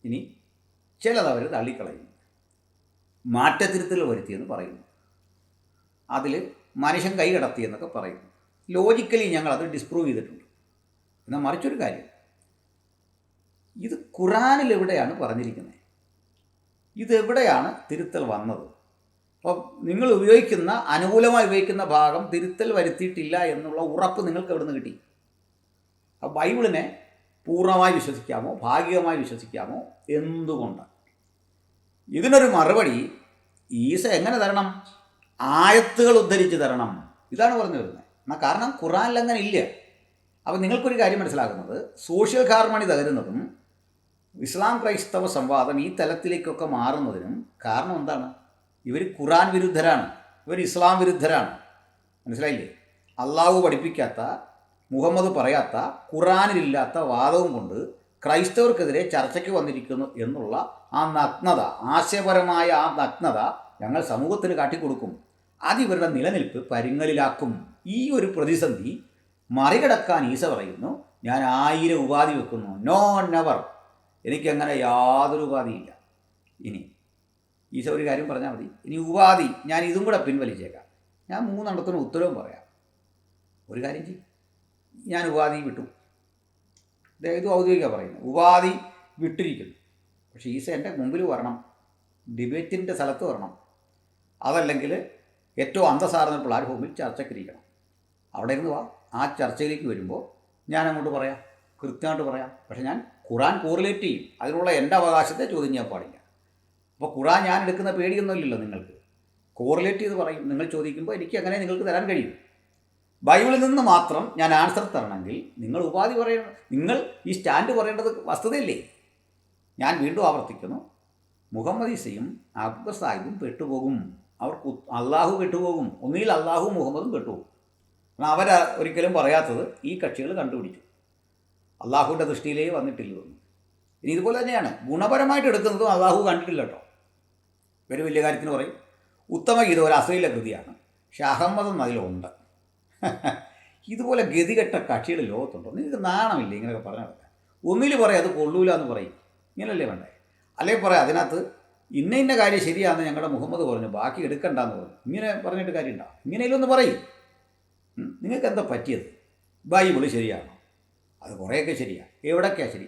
ഇനി ചിലതവർ തള്ളിക്കളയുന്നു, മാറ്റത്തിരുത്തൽ വരുത്തിയെന്ന് പറയുന്നു, അതിൽ മനുഷ്യൻ കൈ കടത്തിയെന്നൊക്കെ പറയുന്നു. ലോജിക്കലി ഞങ്ങളത് ഡിസ്പ്രൂവ് ചെയ്തിട്ടുണ്ട്. എന്നാൽ മറിച്ചൊരു കാര്യം, ഇത് ഖുറാനിൽ എവിടെയാണ് പറഞ്ഞിരിക്കുന്നത്? ഇതെവിടെയാണ് തിരുത്തൽ വന്നത്? അപ്പം നിങ്ങൾ ഉപയോഗിക്കുന്ന അനുകൂലമായി ഉപയോഗിക്കുന്ന ഭാഗം തിരുത്തൽ വരുത്തിയിട്ടില്ല എന്നുള്ള ഉറപ്പ് നിങ്ങൾക്ക് എവിടെ നിന്ന് കിട്ടി? അപ്പോൾ ബൈബിളിനെ പൂർണ്ണമായി വിശ്വസിക്കാമോ ഭാഗികമായി വിശ്വസിക്കാമോ? എന്തുകൊണ്ട്? ഇതിനൊരു മറുപടി ഈസ എങ്ങനെ തരണം? ആയത്തുകൾ ഉദ്ധരിച്ച് തരണം. ഇതാണ് പറഞ്ഞു വരുന്നത്. എന്നാൽ കാരണം ഖുറാനിൽ അങ്ങനെ ഇല്ല. അപ്പോൾ നിങ്ങൾക്കൊരു കാര്യം മനസ്സിലാകുന്നത്, സോഷ്യൽ ഹാർമണി തകരുന്നതും ഇസ്ലാം ക്രൈസ്തവ സംവാദം ഈ തലത്തിലേക്കൊക്കെ മാറുന്നതിനും കാരണം എന്താണ്? ഇവർ ഖുറാൻ വിരുദ്ധരാണ്, ഇവർ ഇസ്ലാം വിരുദ്ധരാണ്. മനസ്സിലായില്ലേ? അള്ളാഹു പഠിപ്പിക്കാത്ത, മുഹമ്മദ് പറയാത്ത, ഖുറാനിലില്ലാത്ത വാദവും കൊണ്ട് ക്രൈസ്തവർക്കെതിരെ ചർച്ചയ്ക്ക് വന്നിരിക്കുന്നു എന്നുള്ള ആ നഗ്നത, ആശയപരമായ ആ നഗ്നത ഞങ്ങൾ സമൂഹത്തിന് കാട്ടിക്കൊടുക്കും. അതിവരുടെ നിലനിൽപ്പ് പരിങ്ങലിലാക്കും. ഈ ഒരു പ്രതിസന്ധി മറികടക്കാൻ ഈസ പറയുന്നു, ഞാൻ 1000 ഉപാധി വെക്കുന്നു. നോ നെവർ, എനിക്കങ്ങനെ യാതൊരു ഉപാധിയില്ല. ഇനി ഈസ ഒരു കാര്യം പറഞ്ഞാൽ മതി, ഇനി ഉപാധി ഞാൻ ഇതും കൂടെ പിൻവലിച്ചേക്കാം. ഞാൻ 3 ഉത്തരവും പറയാം. ഒരു കാര്യം ചെയ്യും, ഞാൻ ഉപാധി വിട്ടു. ഇത് ഔദ്യോഗിക പറയുന്നത്, ഉപാധി വിട്ടിരിക്കുന്നു. പക്ഷേ ഈസ എൻ്റെ മുമ്പിൽ വരണം, ഡിബേറ്റിൻ്റെ സ്ഥലത്ത് വരണം. അതല്ലെങ്കിൽ ഏറ്റവും അന്തസ്സാർന്ന പ്ലാറ്റ്ഫോമിൽ ചർച്ചയ്ക്കിരിക്കണം. അവിടെ ഇരുന്ന് വാ. ആ ചർച്ചയിലേക്ക് വരുമ്പോൾ ഞാൻ അങ്ങോട്ട് പറയാം, കൃത്യമായിട്ട് പറയാം. പക്ഷേ ഞാൻ ഖുറാൻ കോറിലേറ്റ് ചെയ്യും. അതിനുള്ള എൻ്റെ അവകാശത്തെ ചോദ്യം ചെയ്യാൻ പാടില്ല. അപ്പോൾ ഖുറാൻ ഞാൻ എടുക്കുന്ന പേടിയൊന്നുമില്ലല്ലോ നിങ്ങൾക്ക്. കോറിലേറ്റ് ചെയ്ത് പറയും. നിങ്ങൾ ചോദിക്കുമ്പോൾ എനിക്ക് അങ്ങനെ നിങ്ങൾക്ക് തരാൻ കഴിയും. ബൈബിളിൽ നിന്ന് മാത്രം ഞാൻ ആൻസർ തരണമെങ്കിൽ നിങ്ങൾ ഉപാധി പറയണം. നിങ്ങൾ ഈ സ്റ്റാൻഡ് പറയേണ്ടത് വസ്തുതയല്ലേ? ഞാൻ വീണ്ടും ആവർത്തിക്കുന്നു, മുഹമ്മദ് ഈസയും അക്ബർ സാഹിബും പെട്ടുപോകും. അവർക്ക് അള്ളാഹു പെട്ടുപോകും. ഒന്നുകിൽ അള്ളാഹു മുഹമ്മദും പെട്ടുപോകും. എന്നാൽ ഒരിക്കലും പറയാത്തത് ഈ കക്ഷികൾ കണ്ടുപിടിച്ചു. അള്ളാഹുവിൻ്റെ ദൃഷ്ടിയിലേ വന്നിട്ടില്ലെന്ന്. ഇനി ഇതുപോലെ തന്നെയാണ് ഗുണപരമായിട്ട് എടുക്കുന്നതും അള്ളാഹു കണ്ടിട്ടില്ല കേട്ടോ. ഒരു വലിയ കാര്യത്തിന് പറയും, ഉത്തമഗീത ഒരു അശ്ലീല കൃതിയാണ്, പക്ഷെ അഹമ്മദ് അതിലുണ്ട്. ഇതുപോലെ ഗതികെട്ട കക്ഷികൾ ലോകത്തുണ്ടോ? നിങ്ങൾക്ക് നാണമില്ലേ ഇങ്ങനെയൊക്കെ പറഞ്ഞാൽ? ഒന്നിൽ പറയാം അത് കൊള്ളൂല എന്ന് പറയും, ഇങ്ങനല്ലേ വേണ്ടേ? അല്ലെങ്കിൽ പറയാം അതിനകത്ത് ഇന്ന കാര്യം ശരിയാണെന്ന് ഞങ്ങളുടെ മുഹമ്മദ് പറഞ്ഞു, ബാക്കി എടുക്കണ്ടെന്ന് പറഞ്ഞു. ഇങ്ങനെ പറഞ്ഞിട്ട് കാര്യമുണ്ടോ? ഇങ്ങനെയൊന്ന് പറയും. നിങ്ങൾക്ക് എന്താ പറ്റിയത്? ബൈബിള് ശരിയാണോ? അത് കുറേയൊക്കെ ശരിയാണ്. എവിടൊക്കെയാണ് ശരി?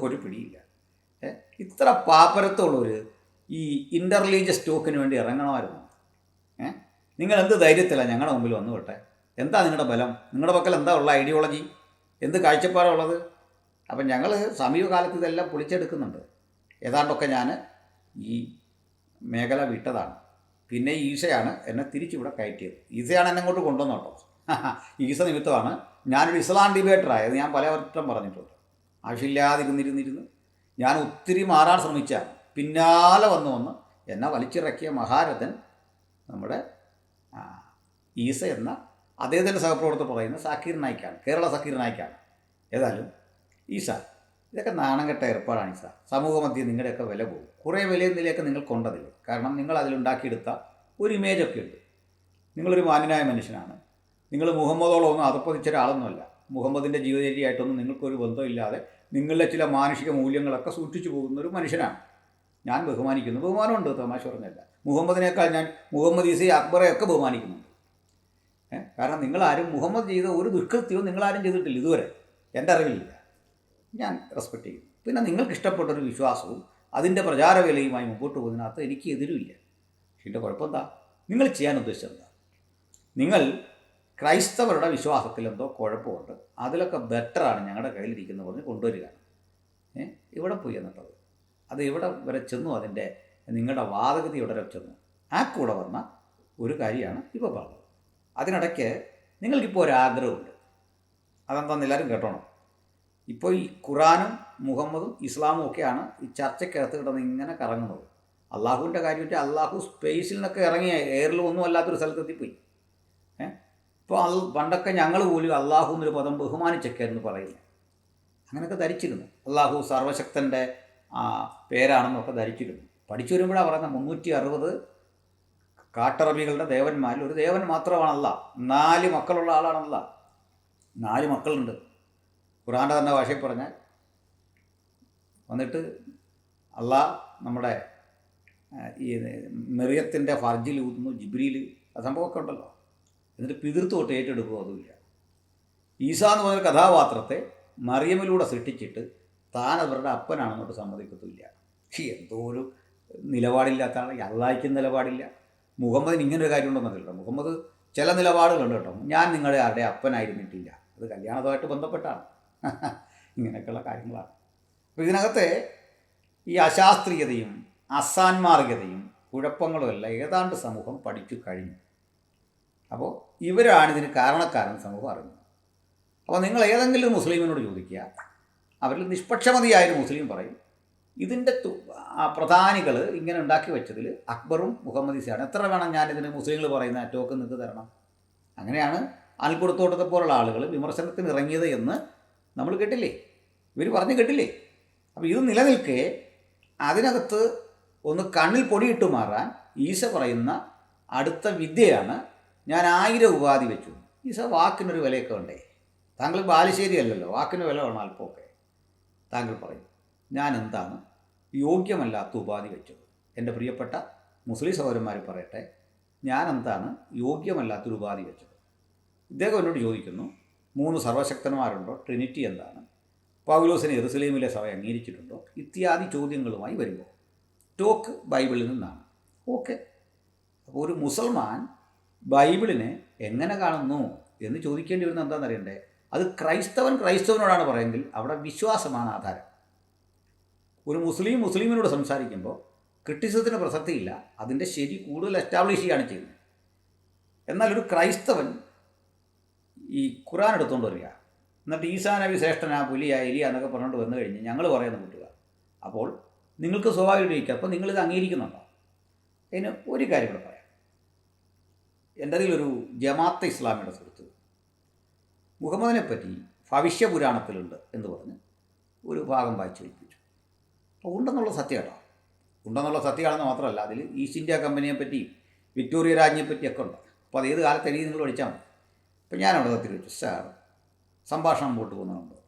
ഒരു പിടിയില്ല. ഇത്ര പാപ്പരത്തുള്ളവർ ഈ ഇൻ്റർ റിലീജിയസ് ടോക്കിന് വേണ്ടി ഇറങ്ങണമായിരുന്നു. നിങ്ങൾ എന്ത് ധൈര്യത്തിലാണ് ഞങ്ങളുടെ മുമ്പിൽ വന്നു വിട്ടെ? എന്താ നിങ്ങളുടെ ബലം? നിങ്ങളുടെ പക്കൽ എന്താ ഉള്ള ഐഡിയോളജി? എന്ത് കാഴ്ചപ്പാടുള്ളത്? അപ്പം ഞങ്ങൾ സമീപകാലത്ത് ഇതെല്ലാം പൊളിച്ചെടുക്കുന്നുണ്ട്. ഏതാണ്ടൊക്കെ ഞാൻ ഈ മേഖല വിട്ടതാണ്. പിന്നെ ഈസയാണ് എന്നെ തിരിച്ചിവിടെ കയറ്റിയത്. ഈസയാണ് എന്നെ അങ്ങോട്ട് കൊണ്ടുവന്നു കേട്ടോ. ഈസ നിമിത്തമാണ് ഞാനൊരു ഇസ്ലാം ഡിബേറ്ററായത്. ഞാൻ പലവട്ടം പറഞ്ഞിട്ടുണ്ട്. ആവശ്യമില്ലാതിരുന്നിരുന്നിരുന്ന് ഞാൻ ഒത്തിരി മാറാൻ ശ്രമിച്ചാൽ പിന്നാലെ വന്ന് എന്നെ വലിച്ചിറക്കിയ മഹാരഥൻ നമ്മുടെ ഈസ എന്ന അദ്ദേഹത്തിൻ്റെ സഹപ്രവർത്തകർ പറയുന്ന സാക്കീർ നായിക്കാണ്, കേരള സാക്കീർ നായിക്കാണ്. ഏതായാലും ഈസ, ഇതൊക്കെ നാണം കെട്ട ഏർപ്പാടാണ് ഈസ. സമൂഹ മധ്യം നിങ്ങളുടെയൊക്കെ വില പോകും. കുറേ വിലയൊന്നിലേക്ക് നിങ്ങൾ കൊണ്ടതില്ല. കാരണം നിങ്ങൾ അതിലുണ്ടാക്കിയെടുത്ത ഒരു ഇമേജൊക്കെ ഉണ്ട്. നിങ്ങളൊരു മാന്യനായ മനുഷ്യനാണ്. നിങ്ങൾ മുഹമ്മദോളൊന്നും അതപ്പതിച്ച ഒരാളൊന്നുമല്ല. മുഹമ്മദിൻ്റെ ജീവിതചര്യയായിട്ടൊന്നും നിങ്ങൾക്കൊരു ബന്ധമില്ലാതെ നിങ്ങളുടെ ചില മാനുഷിക മൂല്യങ്ങളൊക്കെ സൂക്ഷിച്ചു പോകുന്ന ഒരു മനുഷ്യനാണ്. ഞാൻ ബഹുമാനിക്കുന്നു, ബഹുമാനമുണ്ട്, തമാശ പറഞ്ഞല്ല. മുഹമ്മദിനേക്കാൾ ഞാൻ മുഹമ്മദ് ഈസയെ അക്ബറെയൊക്കെ ബഹുമാനിക്കുന്നുണ്ട്. കാരണം നിങ്ങളാരും മുഹമ്മദ് ചെയ്ത ഒരു ദുഷ്കൃത്യവും നിങ്ങളാരും ചെയ്തിട്ടില്ല ഇതുവരെ, എൻ്റെ അറിവിലില്ല. ഞാൻ റെസ്പെക്റ്റ് ചെയ്യും. പിന്നെ നിങ്ങൾക്ക് ഇഷ്ടപ്പെട്ടൊരു വിശ്വാസവും അതിൻ്റെ പ്രചാരവേലയുമായി മുമ്പോട്ട് പോകുന്നതിനകത്ത് എനിക്ക് എതിരുമില്ല. പക്ഷേ എൻ്റെ കുഴപ്പമെന്താ? നിങ്ങൾ ചെയ്യാൻ ഉദ്ദേശിച്ചെന്താ? നിങ്ങൾ ക്രൈസ്തവരുടെ വിശ്വാസത്തിൽ എന്തോ കുഴപ്പമുണ്ട്, അതിലൊക്കെ ബെറ്ററാണ് ഞങ്ങളുടെ കയ്യിലിരിക്കുന്നത് പറഞ്ഞ് കൊണ്ടുവരികയാണ്. ഇവിടെ പോയി എന്നിട്ടത് അത് ഇവിടെ വരെ ചെന്നു. അതിൻ്റെ നിങ്ങളുടെ വാദഗതി ഇവിടെ വരെ ചെന്നു. ആ കൂടെ വന്ന ഒരു കാര്യമാണ് ഇപ്പോൾ പറഞ്ഞത്. അതിനിടയ്ക്ക് നിങ്ങൾക്കിപ്പോൾ ഒരാഗ്രഹമുണ്ട്. അതെന്താണെന്ന് എല്ലാവരും കേട്ടോണം. ഇപ്പോൾ ഈ ഖുറാനും മുഹമ്മദും ഇസ്ലാമും ഒക്കെയാണ് ഈ ചർച്ചയ്ക്കകത്ത് കിടന്ന് ഇങ്ങനെ കറങ്ങുന്നത്. അള്ളാഹുവിൻ്റെ കാര്യമായിട്ട് അള്ളാഹു സ്പേസിൽ നിന്നൊക്കെ ഇറങ്ങിയ എയറിലും ഒന്നും അല്ലാത്തൊരു സ്ഥലത്തെത്തിപ്പോയി. ഇപ്പോൾ പണ്ടൊക്കെ ഞങ്ങൾ പോലും അള്ളാഹു എന്നൊരു പദം ബഹുമാനിച്ചൊക്കെയായിരുന്നു പറയുന്നത്. അങ്ങനെയൊക്കെ ധരിച്ചിരുന്നു. അള്ളാഹു സർവശക്തൻ്റെ പേരാണെന്നൊക്കെ ധരിച്ചിരുന്നു. പഠിച്ചു വരുമ്പോഴാണ് പറയുന്നത് 360 കാട്ടറബികളുടെ ദേവന്മാരിൽ ഒരു ദേവൻ മാത്രമാണല്ല. 4 മക്കളുള്ള ആളാണല്ല. 4 മക്കളുണ്ട്. ഖുർആൻ്റെ തന്നെ ഭാഷയിൽ പറഞ്ഞാൽ വന്നിട്ട് അള്ളാഹ് നമ്മുടെ ഈ മെറിയത്തിൻ്റെ ഫർജിൽ ഊതുന്നു, ജിബ്രീൽ ആ സംഭവമൊക്കെ ഉണ്ടല്ലോ. എന്നിട്ട് പിതൃത്വമായിട്ട് ഏറ്റെടുക്കുക അതുമില്ല. ഈസാ എന്ന് പറഞ്ഞ കഥാപാത്രത്തെ മറിയമിലൂടെ സൃഷ്ടിച്ചിട്ട് താൻ അവരുടെ അപ്പനാണെന്നോട്ട് സമ്മതിക്കത്തില്ല. എന്തോ ഒരു നിലപാടില്ലാത്ത ആൾ. അള്ളാഹിക്കും നിലപാടില്ല. മുഹമ്മദിന് ഇങ്ങനൊരു കാര്യം ഉണ്ടെന്നറിയില്ല. മുഹമ്മദ് ചില നിലപാടുകളുണ്ട് കേട്ടോ. ഞാൻ നിങ്ങളുടെ ആരുടെ അപ്പനായിരുന്നിട്ടില്ല. അത് കല്യാണവുമായിട്ട് ബന്ധപ്പെട്ടാണ്. ഇങ്ങനെയൊക്കെയുള്ള കാര്യങ്ങളാണ്. അപ്പോൾ ഇതിനകത്തെ ഈ അശാസ്ത്രീയതയും അസാൻമാർഗതയും കുഴപ്പങ്ങളുമെല്ലാം ഏതാണ്ട് സമൂഹം പഠിച്ചു കഴിഞ്ഞു. അപ്പോൾ ഇവരാണിതിന് കാരണക്കാരെന്ന് സമൂഹം അറിഞ്ഞു. അപ്പോൾ നിങ്ങൾ ഏതെങ്കിലും മുസ്ലിമിനോട് ചോദിക്കുക, അവരിൽ നിഷ്പക്ഷമതിയായൊരു മുസ്ലിം പറയും ഇതിൻ്റെ പ്രധാനികൾ ഇങ്ങനെ ഉണ്ടാക്കി വെച്ചതിൽ അക്ബറും മുഹമ്മദ് ഈസയാണ്. എത്ര വേണം ഞാനിതിന് മുസ്ലിങ്ങൾ പറയുന്ന ടോക്കൺ നിങ്ങൾക്ക് തരണം? അങ്ങനെയാണ് ആൽക്കുടത്തോട്ടത്തെ പോലുള്ള ആളുകൾ വിമർശനത്തിന് ഇറങ്ങിയത് എന്ന് നമ്മൾ കേട്ടില്ലേ? ഇവർ പറഞ്ഞു കേട്ടില്ലേ? അപ്പോൾ ഇത് നിലനിൽക്കെ അതിനകത്ത് ഒന്ന് കണ്ണിൽ പൊടിയിട്ട് മാറാൻ ഈസ പറയുന്ന അടുത്ത വിദ്യയാണ് ഞാൻ 1000 ഉപാധി വെച്ചു. ഈസ വാക്കിനൊരു വിലയൊക്കെ ഉണ്ടേ. താങ്കൾ ബാലുശ്ശേരി അല്ലല്ലോ, വാക്കിന് വില വേണം അല്പമൊക്കെ. താങ്കൾ പറയും ഞാൻ എന്താണ് യോഗ്യമല്ലാത്ത ഉപാധി വെച്ചത്? എൻ്റെ പ്രിയപ്പെട്ട മുസ്ലിം സഹോദരന്മാർ പറയട്ടെ, ഞാൻ എന്താണ് യോഗ്യമല്ലാത്തൊരു ഉപാധി വെച്ചത്? ഇദ്ദേഹം എന്നോട് ചോദിക്കുന്നു 3 സർവശക്തന്മാരുണ്ടോ? ട്രിനിറ്റി എന്താണ്? പൗലോസിനെ യെരുസലേമിലെ സഭ അംഗീകരിച്ചിട്ടുണ്ടോ? ഇത്യാദി ചോദ്യങ്ങളുമായി വരുമ്പോൾ ടോക്ക് ബൈബിളിൽ നിന്നാണ്. ഓക്കെ, അപ്പോൾ ഒരു മുസൽമാൻ ബൈബിളിനെ എങ്ങനെ കാണുന്നു എന്ന് ചോദിക്കേണ്ടി വരുന്നത് എന്താണെന്നറിയണ്ടേ? അത് ക്രൈസ്തവനോടാണ് പറയുമെങ്കിൽ അവിടെ വിശ്വാസമാണ് ആധാരം. ഒരു മുസ്ലിമിനോട് സംസാരിക്കുമ്പോൾ ക്രിറ്റിസിസത്തിന് പ്രസക്തിയില്ല. അതിൻ്റെ ശരി കൂടുതൽ എസ്റ്റാബ്ലിഷ് ചെയ്യുകയാണ് ചെയ്യുന്നത്. എന്നാൽ ഒരു ക്രൈസ്തവൻ ഈ ഖുർആൻ എടുത്തുകൊണ്ട് വരിക, എന്നിട്ട് ഈസാ നബി ശ്രേഷ്ഠനാ, പുലിയ, എലിയ എന്നൊക്കെ പറഞ്ഞുകൊണ്ട് വന്നു കഴിഞ്ഞ് ഞങ്ങൾ പറയുന്ന കൂട്ടുക. അപ്പോൾ നിങ്ങൾക്ക് സ്വാഭാവികമായിട്ട് ചോദിക്കുക, അപ്പോൾ നിങ്ങളിത് അംഗീകരിക്കുന്നുണ്ടോ? അതിന് ഒരു കാര്യം കൂടെ പറയാം. എൻ്റെ അതിലൊരു ജമാഅത്തെ ഇസ്ലാമിയുടെ സുഹൃത്ത് മുഹമ്മദിനെ പറ്റി ഭവിഷ്യപുരാണത്തിലുണ്ട് എന്ന് പറഞ്ഞ് ഒരു ഭാഗം വായിച്ചു കേൾപ്പിച്ചു. അപ്പോൾ ഉണ്ടെന്നുള്ള സത്യം കേട്ടോ. ഉണ്ടെന്നുള്ള സത്യമാണെന്ന് മാത്രമല്ല, അതിൽ ഈസ്റ്റ് ഇന്ത്യ കമ്പനിയെ പറ്റിയും വിക്ടോറിയ രാജ്ഞിയെ പറ്റിയൊക്കെ ഉണ്ട്. അപ്പോൾ അത് ഏത് കാലത്തെ രീതി നിങ്ങൾ പഠിച്ചാൽ മതി. അപ്പോൾ ഞാനവിടെ കത്തിൽ വെച്ചു, സാർ സംഭാഷണം മുമ്പോട്ട് പോകുന്നുണ്ടോ?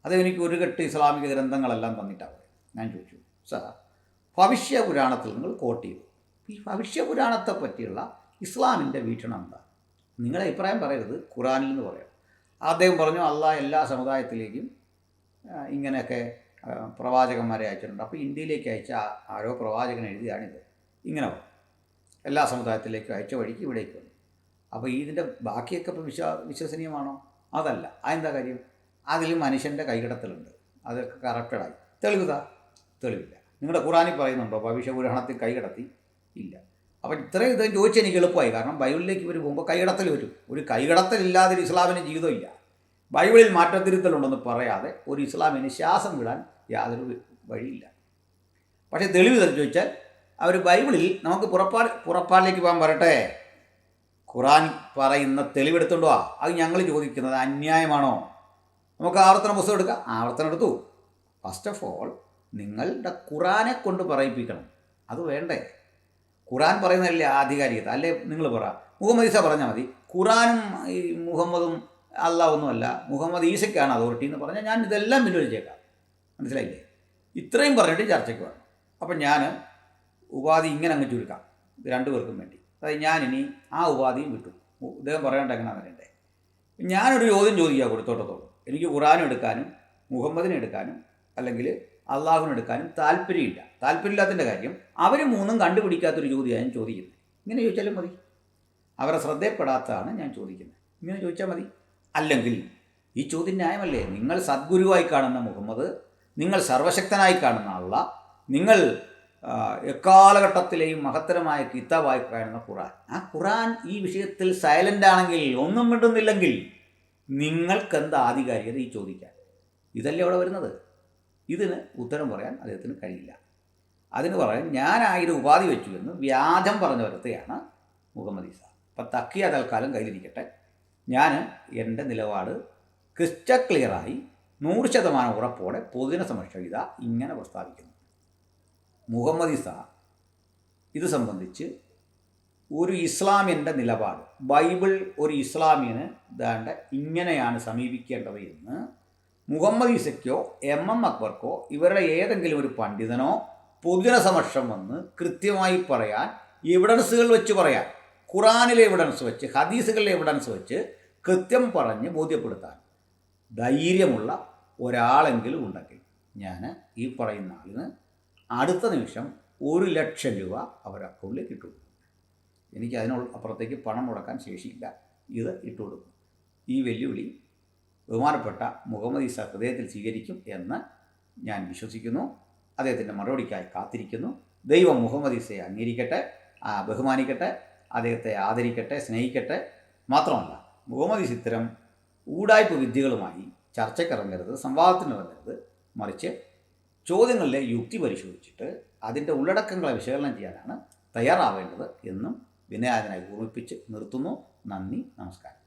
അത് എനിക്ക് ഒരു കെട്ട് ഇസ്ലാമിക ഗ്രന്ഥങ്ങളെല്ലാം തന്നിട്ടാണ് പറയുന്നത്. ഞാൻ ചോദിച്ചു, സാർ ഭവിഷ്യപുരാണത്തിൽ നിങ്ങൾ കോട്ട് ചെയ്തു, ഈ ഭവിഷ്യപുരാണത്തെ പറ്റിയുള്ള ഇസ്ലാമിൻ്റെ വീക്ഷണം എന്താ? നിങ്ങളുടെ അഭിപ്രായം പറയരുത്, ഖുറാനിൽ നിന്ന് പറയാം. അദ്ദേഹം പറഞ്ഞു, അള്ളാഹ് എല്ലാ സമുദായത്തിലേക്കും ഇങ്ങനെയൊക്കെ പ്രവാചകന്മാരെ അയച്ചിട്ടുണ്ട്. അപ്പോൾ ഇന്ത്യയിലേക്ക് അയച്ച ആരോ പ്രവാചകൻ എഴുതിയാണിത്. ഇങ്ങനെ എല്ലാ സമുദായത്തിലേക്കും അയച്ച വഴിക്ക് ഇവിടേക്ക് വന്നു. അപ്പോൾ ഇതിൻ്റെ ബാക്കിയൊക്കെ ഇപ്പോൾ വിശ്വസനീയമാണോ? അതല്ല. അതെന്താ കാര്യം? അതിൽ മനുഷ്യൻ്റെ കൈകടത്തലുണ്ട്. അതൊക്കെ കറപ്റ്റഡായി. തെളിവില്ല. നിങ്ങളുടെ ഖുറാനിൽ പറയുന്നുണ്ടോ ഭവിഷ്യപുരാണത്തിൽ കൈകടത്തി? ഇല്ല. അപ്പോൾ ഇത്രയും ഇത് ചോദിച്ചാൽ എനിക്ക് എളുപ്പമായി. കാരണം ബൈബിളിലേക്ക് ഇവർ പോകുമ്പോൾ കൈകടത്തൽ വരും. ഒരു കൈകടത്തലില്ലാതെ ഒരു ഇസ്ലാമിന് ജീവിതമില്ല. ബൈബിളിൽ മാറ്റത്തിരുത്തലുണ്ടെന്ന് പറയാതെ ഒരു ഇസ്ലാമിന് ശ്വാസം വിടാൻ യാതൊരു വഴിയില്ല. പക്ഷേ തെളിവ് ചോദിച്ചാൽ അവർ ബൈബിളിൽ നമുക്ക് പുറപ്പാടിലേക്ക് പോകാൻ പറയട്ടെ, ഖുറാൻ പറയുന്ന തെളിവെടുത്തുണ്ടോ? അത് ഞങ്ങൾ ചോദിക്കുന്നത് അന്യായമാണോ? നമുക്ക് ആവർത്തന പുസ്തകം എടുക്കാം. ആവർത്തനം എടുത്തു. ഫസ്റ്റ് ഓഫ് ഓൾ നിങ്ങളുടെ ഖുറാനെ കൊണ്ട് പറയിപ്പിക്കണം. അത് വേണ്ടേ? ഖുറാൻ പറയുന്നതല്ലേ ആധികാരികത? അല്ലേ നിങ്ങൾ പറ, മുഹമ്മദ് ഈസ പറഞ്ഞാൽ മതി, ഖുറാനും ഈ മുഹമ്മദും അള്ളാഹ് ഒന്നുമല്ല, മുഹമ്മദ് ഈസയ്ക്കാണ് അതോറിറ്റി എന്ന് പറഞ്ഞാൽ ഞാൻ ഇതെല്ലാം പിൻവലിച്ചേക്കാം. മനസ്സിലായില്ലേ? ഇത്രയും പറഞ്ഞിട്ട് ചർച്ചയ്ക്ക് വേണം. അപ്പം ഞാൻ ഉപാധി ഇങ്ങനെ അങ്ങ് ചുരുക്കാം, ഇത് 2 പേർക്കും വേണ്ടി. അതായത് ഞാനിനി ആ ഉപാധിയും വിട്ടു. ഇദ്ദേഹം പറയേണ്ട എങ്ങനെയാണെന്ന് അറിയണ്ടേ? ഞാനൊരു ചോദ്യം ചോദിക്കുക കൊടുത്തോട്ടത്തോളം. എനിക്ക് ഖുറാനും എടുക്കാനും മുഹമ്മദിനെ എടുക്കാനും അല്ലെങ്കിൽ അള്ളാഹുവിനെ എടുക്കാനും താല്പര്യമില്ലാത്തതിൻ്റെ കാര്യം അവർ 3 കണ്ടുപിടിക്കാത്തൊരു ചോദ്യമാണ് ഞാൻ ചോദിക്കുന്നത്. ഇങ്ങനെ ചോദിച്ചാലും മതി. അവരെ ശ്രദ്ധയപ്പെടാത്തതാണ് ഞാൻ ചോദിക്കുന്നത്. ഇങ്ങനെ ചോദിച്ചാൽ മതി. അല്ലെങ്കിൽ ഈ ചോദ്യം ന്യായമല്ലേ? നിങ്ങൾ സദ്ഗുരുവായി കാണുന്ന മുഹമ്മദ്, നിങ്ങൾ സർവശക്തനായി കാണുന്ന അള്ളാഹ്, നിങ്ങൾ എക്കാലഘട്ടത്തിലെയും മഹത്തരമായ കിതാബായി കാണുന്ന ഖുറാൻ, ആ ഖുറാൻ ഈ വിഷയത്തിൽ സൈലൻ്റ് ആണെങ്കിൽ, ഒന്നും മിണ്ടുന്നില്ലെങ്കിൽ നിങ്ങൾക്കെന്താ ആധികാരികത ഈ ചോദിക്കാൻ? ഇതല്ലേ അവിടെ വരുന്നത്. ഇതിന് ഉത്തരം പറയാൻ അദ്ദേഹത്തിന് കഴിയില്ല. അതിന് പറയാൻ ഞാൻ 1000 ഉപാധി വെച്ചു എന്ന് വ്യാജം പറഞ്ഞ വരുത്തെയാണ് മുഹമ്മദ് ഈസ. അപ്പം തക്കിയ തൽക്കാലം കയ്യിലിരിക്കട്ടെ. ഞാൻ എൻ്റെ നിലപാട് ക്രിസ്റ്റൽ ക്ലിയറായി 100% ഉറപ്പോടെ പൊതുജന സമക്ഷം ഇതാ ഇങ്ങനെ പ്രസ്താവിക്കുന്നു. മുഹമ്മദ് ഈസ ഇത് സംബന്ധിച്ച് ഒരു ഇസ്ലാമിൻ്റെ നിലപാട്, ബൈബിൾ ഒരു ഇസ്ലാമിന് ദാണ്ട് ഇങ്ങനെയാണ് സമീപിക്കേണ്ടത് എന്ന് മുഹമ്മദ് ഈസയ്ക്കോ എം അക്ബർക്കോ ഇവരുടെ ഏതെങ്കിലും ഒരു പണ്ഡിതനോ പൊതുജനസമക്ഷം വന്ന് കൃത്യമായി പറയാൻ, എവിഡൻസുകൾ വെച്ച് പറയാൻ, ഖുറാനിലെ എവിഡൻസ് വെച്ച്, ഹദീസുകളിലെ എവിഡൻസ് വെച്ച് കൃത്യം പറഞ്ഞ് ബോധ്യപ്പെടുത്താൻ ധൈര്യമുള്ള ഒരാളെങ്കിലും ഉണ്ടെങ്കിൽ ഞാൻ ഈ പറയുന്ന ആളിന് അടുത്ത നിമിഷം 1,00,000 രൂപ അവരുടെ അക്കൗണ്ടിലേക്ക് ഇട്ടു കൊടുക്കും. എനിക്ക് അപ്പുറത്തേക്ക് പണം മുടക്കാൻ ശേഷിയില്ല. ഇത് ഇട്ടു കൊടുക്കും. ഈ വെല്ലുവിളി ബഹുമാനപ്പെട്ട മുഹമ്മദ് ഈസ ഹൃദയത്തിൽ സ്വീകരിക്കും എന്ന് ഞാൻ വിശ്വസിക്കുന്നു. അദ്ദേഹത്തിൻ്റെ മറുപടിക്കായി കാത്തിരിക്കുന്നു. ദൈവം മുഹമ്മദ് ഈസയെ അംഗീകരിക്കട്ടെ, ബഹുമാനിക്കട്ടെ, അദ്ദേഹത്തെ ആദരിക്കട്ടെ, സ്നേഹിക്കട്ടെ. മാത്രമല്ല, മുഹമ്മദ് ഈസ ഇത്തരം ഊടായ്പ വിദ്യകളുമായി ചർച്ചയ്ക്കിറങ്ങരുത്, സംവാദത്തിനിറങ്ങരുത്. മറിച്ച് ചോദ്യങ്ങളിലെ യുക്തി പരിശോധിച്ചിട്ട് അതിൻ്റെ ഉള്ളടക്കങ്ങളെ വിശകലനം ചെയ്യാനാണ് തയ്യാറാവേണ്ടത് എന്നും വിനയാതനായി ഓർമ്മിപ്പിച്ച് നിർത്തുന്നു. നന്ദി, നമസ്കാരം.